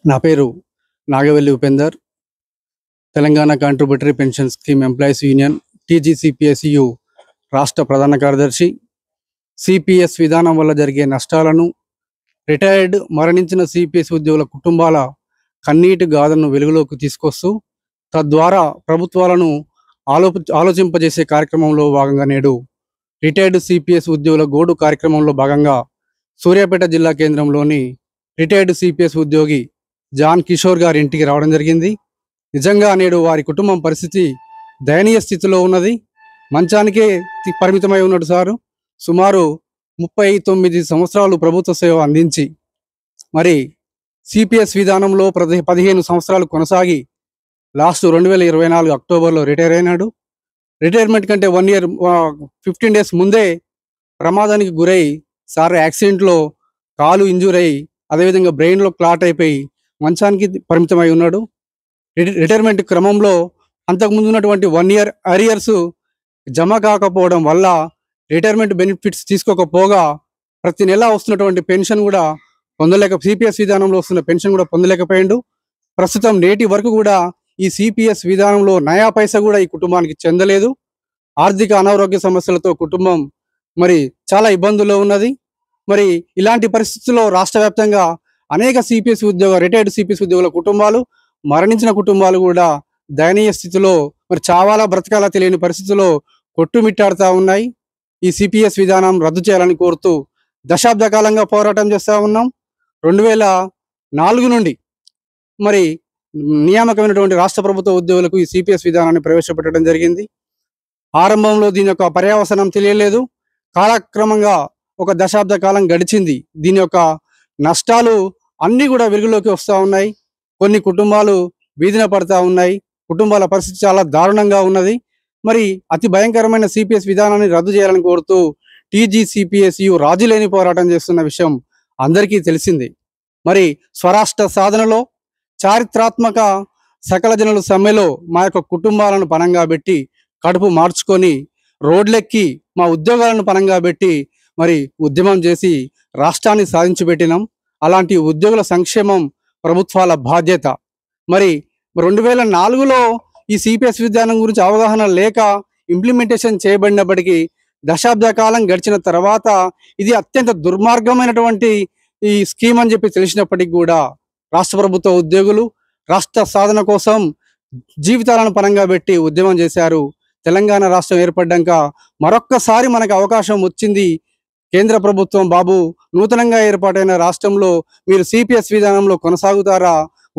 నా పేరు Nagavelli Upender. Telangana contributory pension scheme employees union TGCPSU రాష్ట్ర ప్రధాన కార్యదర్శి. సిపిఎస్ విధానం వల్ల జరిగే నష్టాలను, రిటైర్డ్ మరణించిన సిపిఎస్ ఉద్యోగుల కుటుంబాల కన్నీటి గాథను వెలుగులోకి తీసుకొస్తూ తద్వారా ప్రభుత్వాలను ఆలోచింపజేసే కార్యక్రమంలో భాగంగా నేడు రిటైర్డ్ సిపిఎస్ ఉద్యోగుల గోడు కార్యక్రమంలో భాగంగా సూర్యాపేట జిల్లా కేంద్రంలోని రిటైర్డ్ సిపిఎస్ ఉద్యోగి జాన్ కిషోర్ గారి ఇంటికి రావడం జరిగింది. నిజంగా నేడు వారి కుటుంబం పరిస్థితి దయనీయ స్థితిలో ఉన్నది. మంచానికే పరిమితమై ఉన్నాడు సారు. సుమారు 39 సంవత్సరాలు ప్రభుత్వ సేవ అందించి మరి సిపిఎస్ విధానంలో 15 సంవత్సరాలు కొనసాగి లాస్ట్ 2024 అక్టోబర్లో రిటైర్ అయినాడు. రిటైర్మెంట్ కంటే 1 ఇయర్ 15 డేస్ ముందే ప్రమాదానికి గురై సార్ యాక్సిడెంట్లో కాలు ఇంజూర్ అయ్యి అదేవిధంగా బ్రెయిన్లో క్లాట్ అయిపోయి మంచానికి పరిమితమై ఉన్నాడు. రిటైర్మెంట్ క్రమంలో అంతకుముందు ఉన్నటువంటి 1 ఇయర్ అరియర్స్ జమ కాకపోవడం వల్ల రిటైర్మెంట్ బెనిఫిట్స్ తీసుకోకపోగా ప్రతి నెల వస్తున్నటువంటి పెన్షన్ కూడా సిపిఎస్ విధానంలో వస్తున్న పెన్షన్ కూడా పొందలేకపోయాడు. ప్రస్తుతం నేటి వరకు కూడా ఈ సిపిఎస్ విధానంలో నయా పైసా కూడా ఈ కుటుంబానికి చెందలేదు. ఆర్థిక అనారోగ్య సమస్యలతో కుటుంబం మరి చాలా ఇబ్బందుల్లో ఉన్నది. మరి ఇలాంటి పరిస్థితుల్లో రాష్ట్ర వ్యాప్తంగా అనేక రిటైర్డ్ సిపిఎస్ ఉద్యోగుల కుటుంబాలు, మరణించిన కుటుంబాలు కూడా దయనీయ స్థితిలో మరి చావాలా బ్రతకాలా తెలియని పరిస్థితుల్లో కొట్టుమిట్టాడుతూ ఉన్నాయి. ఈ సిపిఎస్ విధానం రద్దు చేయాలని కోరుతూ దశాబ్ద కాలంగా పోరాటం చేస్తూ ఉన్నాం. 2004 నుండి మరి నియామకమైనటువంటి రాష్ట్ర ప్రభుత్వ ఉద్యోగులకు ఈ సిపిఎస్ విధానాన్ని ప్రవేశపెట్టడం జరిగింది. ఆరంభంలో దీని యొక్క పర్యవసనం తెలియలేదు. కాలక్రమంగా ఒక దశాబ్ద కాలం గడిచింది. దీని యొక్క నష్టాలు అన్నీ కూడా వెలుగులోకి వస్తూ ఉన్నాయి. కొన్ని కుటుంబాలు వీధిన పడతా ఉన్నాయి. కుటుంబాల పరిస్థితి చాలా దారుణంగా ఉన్నది. మరి అతి భయంకరమైన సిపిఎస్ విధానాన్ని రద్దు చేయాలని కోరుతూ టీజీసీపీఎస్యు రాజీలేని పోరాటం చేస్తున్న విషయం అందరికీ తెలిసింది. మరి స్వరాష్ట్ర సాధనలో చారిత్రాత్మక సకల జనుల సమ్మెలో మా యొక్క కుటుంబాలను పణంగా పెట్టి కడుపు మార్చుకొని రోడ్లెక్కి మా ఉద్యోగాలను పణంగా పెట్టి మరి ఉద్యమం చేసి రాష్ట్రాన్ని సాధించిపెట్టినాం. అలాంటి ఉద్యోగుల సంక్షేమం ప్రభుత్వాల బాధ్యత. మరి 2004లో ఈ సిపిఎస్ విధానం గురించి అవగాహన లేక ఇంప్లిమెంటేషన్ చేయబడినప్పటికీ దశాబ్ద కాలం గడిచిన తర్వాత ఇది అత్యంత దుర్మార్గమైనటువంటి ఈ స్కీమ్ అని చెప్పి తెలిసినప్పటికీ కూడా రాష్ట్ర ప్రభుత్వ ఉద్యోగులు రాష్ట్ర సాధన కోసం జీవితాలను పరంగా పెట్టి ఉద్యమం చేశారు. తెలంగాణ రాష్ట్రం ఏర్పడ్డాక మరొక్కసారి మనకు అవకాశం వచ్చింది. కేంద్ర ప్రభుత్వం బాబు నూతనంగా ఏర్పాటైన రాష్ట్రంలో మీరు సిపిఎస్ విధానంలో కొనసాగుతారా,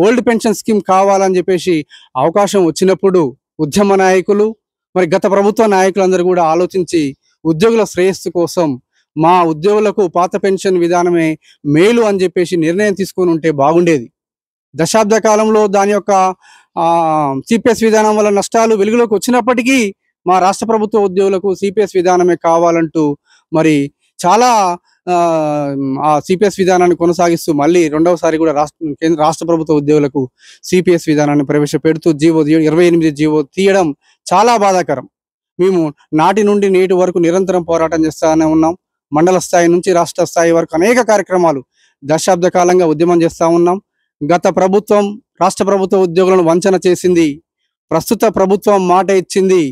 ఓల్డ్ పెన్షన్ స్కీమ్ కావాలని చెప్పేసి అవకాశం వచ్చినప్పుడు ఉద్యమ నాయకులు మరి గత ప్రభుత్వ నాయకులందరూ కూడా ఆలోచించి ఉద్యోగుల శ్రేయస్సు కోసం మా ఉద్యోగులకు పాత పెన్షన్ విధానమే మేలు అని చెప్పేసి నిర్ణయం తీసుకొని ఉంటే బాగుండేది. దశాబ్ద కాలంలో దాని యొక్క సిపిఎస్ విధానం వల్ల నష్టాలు వెలుగులోకి వచ్చినప్పటికీ మా రాష్ట్ర ప్రభుత్వ ఉద్యోగులకు సిపిఎస్ విధానమే కావాలంటూ మరి చాలా ఆ సిపిఎస్ విధానాన్ని కొనసాగిస్తూ మళ్ళీ రెండవసారి కూడా రాష్ట్ర ప్రభుత్వ ఉద్యోగులకు సిపిఎస్ విధానాన్ని ప్రవేశపెడుతూ 28 జీవో తీయడం చాలా బాధాకరం. మేము నాటి నుండి నేటి వరకు నిరంతరం పోరాటం చేస్తూనే ఉన్నాం. మండల స్థాయి నుంచి రాష్ట్ర స్థాయి వరకు అనేక కార్యక్రమాలు దశాబ్ద కాలంగా ఉద్యమం చేస్తూ ఉన్నాం. గత ప్రభుత్వం రాష్ట్ర ప్రభుత్వ ఉద్యోగులను వంచన చేసింది. ప్రస్తుత ప్రభుత్వం మాట ఇచ్చింది.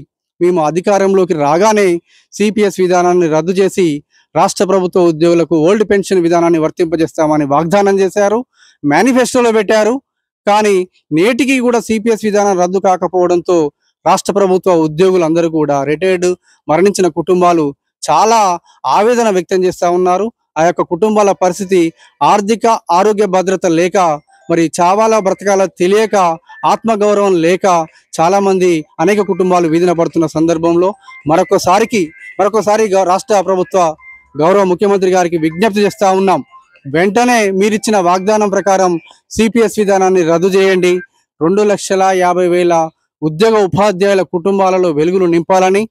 మేము అధికారంలోకి రాగానే సిపిఎస్ విధానాన్ని రద్దు చేసి రాష్ట్ర ప్రభుత్వ ఉద్యోగులకు ఓల్డ్ పెన్షన్ విధానాన్ని వర్తింపజేస్తామని వాగ్దానం చేశారు, మేనిఫెస్టోలో పెట్టారు. కానీ నేటికి కూడా సిపిఎస్ విధానం రద్దు కాకపోవడంతో రాష్ట్ర ప్రభుత్వ ఉద్యోగులందరూ కూడా రిటైర్డ్ మరణించిన కుటుంబాలు చాలా ఆవేదన వ్యక్తం చేస్తూ ఉన్నారు. ఆ యొక్క కుటుంబాల పరిస్థితి ఆర్థిక ఆరోగ్య భద్రత లేక మరి చావాలా బ్రతకాల తెలియక ఆత్మగౌరవం లేక చాలామంది అనేక కుటుంబాలు వీధిన పడుతున్న సందర్భంలో మరొకసారి రాష్ట్ర ప్రభుత్వ గౌరవ ముఖ్యమంత్రి గారికి విజ్ఞప్తి చేస్తూ ఉన్నాం. వెంటనే మీరిచ్చిన వాగ్దానం ప్రకారం సిపిఎస్ విధానాన్ని రద్దు చేయండి. 2,50,000 ఉద్యోగ ఉపాధ్యాయుల కుటుంబాలలో వెలుగులు నింపాలని,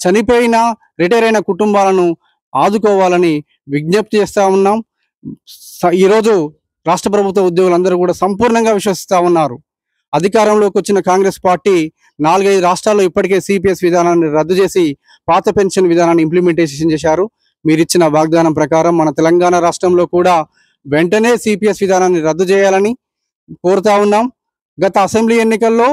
చనిపోయిన రిటైర్ అయిన కుటుంబాలను ఆదుకోవాలని విజ్ఞప్తి చేస్తూ ఉన్నాం. ఈరోజు రాష్ట్ర ప్రభుత్వ ఉద్యోగులందరూ కూడా సంపూర్ణంగా విశ్వసిస్తూ ఉన్నారు. అధికారంలోకి వచ్చిన కాంగ్రెస్ పార్టీ 4-5 రాష్ట్రాల్లో ఇప్పటికే సిపిఎస్ విధానాన్ని రద్దు చేసి పాత పెన్షన్ విధానాన్ని ఇంప్లిమెంటేషన్ చేశారు. మీరిచ్చిన వాగ్దానం ప్రకారం మన తెలంగాణ రాష్ట్రంలో కూడా వెంటనే సిపిఎస్ విధానాన్ని రద్దు చేయాలని, కోరుతా ఉన్నాం. గత అసెంబ్లీ ఎన్నికల్లో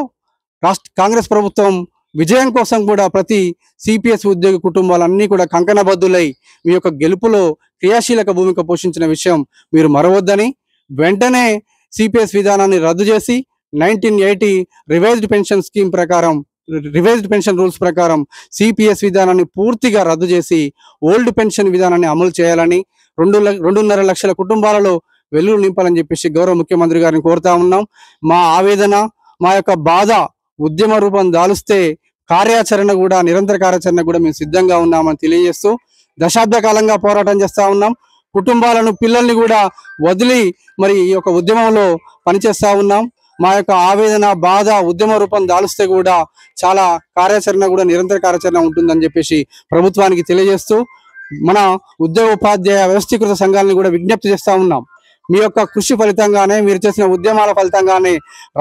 కాంగ్రెస్ ప్రభుత్వం విజయం కోసం కూడా ప్రతి సిపిఎస్ ఉద్యోగి కుటుంబాలన్నీ కూడా కంకణబద్దులై మీ యొక్క గెలుపులో క్రియాశీలక భూమిక పోషించిన విషయం మీరు మరవద్దని, వెంటనే సిపిఎస్ విధానాన్ని రద్దు చేసి 1980 రివైజ్డ్ పెన్షన్ స్కీమ్ ప్రకారం, రివైజ్డ్ పెన్షన్ రూల్స్ ప్రకారం సిపిఎస్ విధానాన్ని పూర్తిగా రద్దు చేసి ఓల్డ్ పెన్షన్ విధానాన్ని అమలు చేయాలని, 2.5 లక్షల కుటుంబాలలో వెలుగు నింపాలని చెప్పేసి గౌరవ ముఖ్యమంత్రి గారిని కోరుతా ఉన్నాం. మా ఆవేదన, మా యొక్క బాధ ఉద్యమ రూపం దాలుస్తే కార్యాచరణ కూడా, నిరంతర కార్యాచరణ కూడా మేము సిద్ధంగా ఉన్నామని తెలియజేస్తూ దశాబ్ద కాలంగా పోరాటం చేస్తూ ఉన్నాం. కుటుంబాలను, పిల్లల్ని కూడా వదిలి మరి ఈ యొక్క ఉద్యమంలో పనిచేస్తూ ఉన్నాం. మా యొక్క ఆవేదన, బాధ ఉద్యమ రూపం దాలుస్తే కూడా చాలా కార్యాచరణ కూడా, నిరంతర కార్యాచరణ ఉంటుందని చెప్పేసి ప్రభుత్వానికి తెలియజేస్తూ మన ఉద్యోగ ఉపాధ్యాయ వ్యవస్థీకృత సంఘాలను కూడా విజ్ఞప్తి చేస్తూ ఉన్నాం. మీ యొక్క కృషి ఫలితంగానే, మీరు చేసిన ఉద్యమాల ఫలితంగానే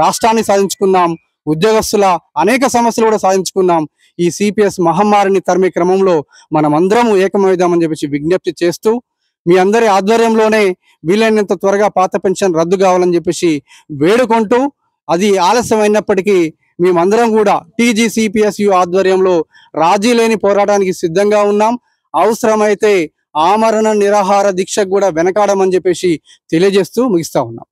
రాష్ట్రాన్ని సాధించుకున్నాం. ఉద్యోగస్తుల అనేక సమస్యలు కూడా సాధించుకున్నాం. ఈ సిపిఎస్ మహమ్మారిని తరిమే క్రమంలో మనం అందరం ఏకమవుదామని చెప్పేసి విజ్ఞప్తి చేస్తూ, మీ అందరి ఆధ్వర్యంలోనే వీలైనంత త్వరగా పాత పెన్షన్ రద్దు కావాలని చెప్పేసి వేడుకుంటూ, అది ఆలస్యమైనప్పటికీ మేమందరం కూడా టీజీసీపీఎస్యు ఆధ్వర్యంలో రాజీ లేని పోరాటానికి సిద్ధంగా ఉన్నాం. అవసరమైతే ఆమరణ నిరాహార దీక్షకు కూడా వెనకాడమని చెప్పేసి తెలియజేస్తూ ముగిస్తా ఉన్నాం.